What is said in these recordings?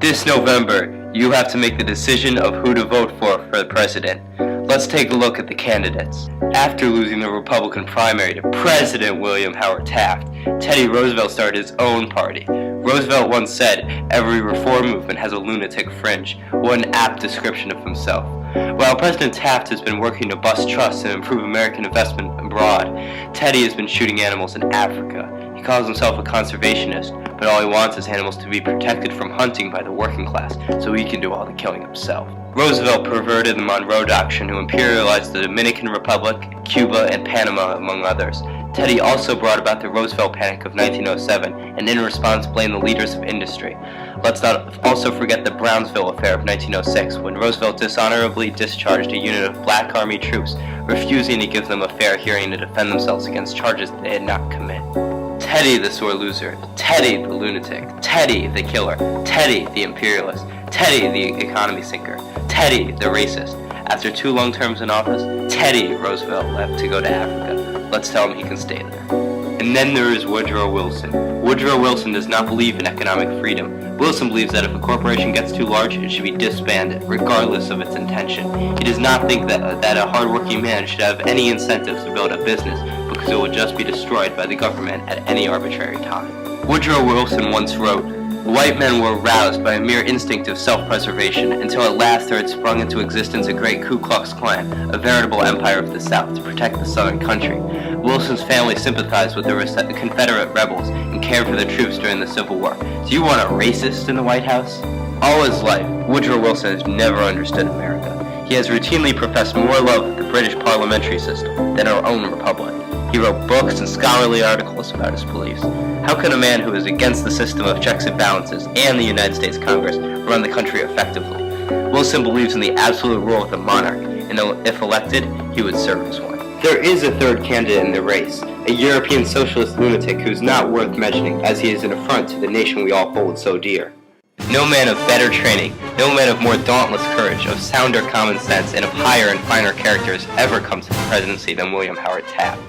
This November, you have to make the decision of who to vote for the president. Let's take a look at the candidates. After losing the Republican primary to President William Howard Taft, Teddy Roosevelt started his own party. Roosevelt once said, "Every reform movement has a lunatic fringe," one apt description of himself. While President Taft has been working to bust trust and improve American investment abroad, Teddy has been shooting animals in Africa. He calls himself a conservationist, but all he wants is animals to be protected from hunting by the working class so he can do all the killing himself. Roosevelt perverted the Monroe Doctrine, who imperialized the Dominican Republic, Cuba, and Panama, among others. Teddy also brought about the Roosevelt Panic of 1907, and in response blamed the leaders of industry. Let's not also forget the Brownsville Affair of 1906, when Roosevelt dishonorably discharged a unit of Black Army troops, refusing to give them a fair hearing to defend themselves against charges they had not committed. Teddy the sore loser, Teddy the lunatic, Teddy the killer, Teddy the imperialist, Teddy the economy sinker, Teddy the racist. After 2 long terms in office, Teddy Roosevelt left to go to Africa. Let's tell him he can stay there. And then there is Woodrow Wilson. Woodrow Wilson does not believe in economic freedom. Wilson believes that if a corporation gets too large, it should be disbanded, regardless of its intention. He does not think that a hardworking man should have any incentives to build a business, because it will just be destroyed by the government at any arbitrary time. Woodrow Wilson once wrote, "White men were roused by a mere instinct of self-preservation until at last there had sprung into existence a great Ku Klux Klan, a veritable empire of the South, to protect the southern country." Wilson's family sympathized with the Confederate rebels and cared for the troops during the Civil War. Do you want a racist in the White House? All his life, Woodrow Wilson has never understood America. He has routinely professed more love of the British parliamentary system than our own republic. He wrote books and scholarly articles about his beliefs. How can a man who is against the system of checks and balances and the United States Congress run the country effectively? Wilson believes in the absolute rule of the monarch, and if elected, he would serve as one. There is a third candidate in the race, a European socialist lunatic who is not worth mentioning, as he is an affront to the nation we all hold so dear. No man of better training, no man of more dauntless courage, of sounder common sense, and of higher and finer character has ever come to the presidency than William Howard Taft.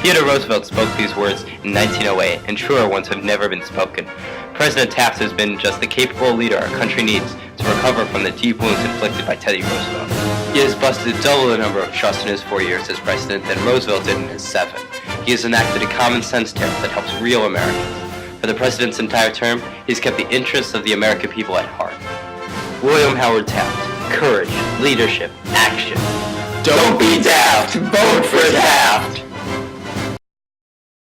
Theodore Roosevelt spoke these words in 1908, and truer ones have never been spoken. President Taft has been just the capable leader our country needs to recover from the deep wounds inflicted by Teddy Roosevelt. He has busted double the number of trusts in his 4 years as president than Roosevelt did in his 7. He has enacted a common sense tariff that helps real Americans. For the president's entire term, he's kept the interests of the American people at heart. William Howard Taft. Courage, leadership, action. Don't be daft, vote for Taft!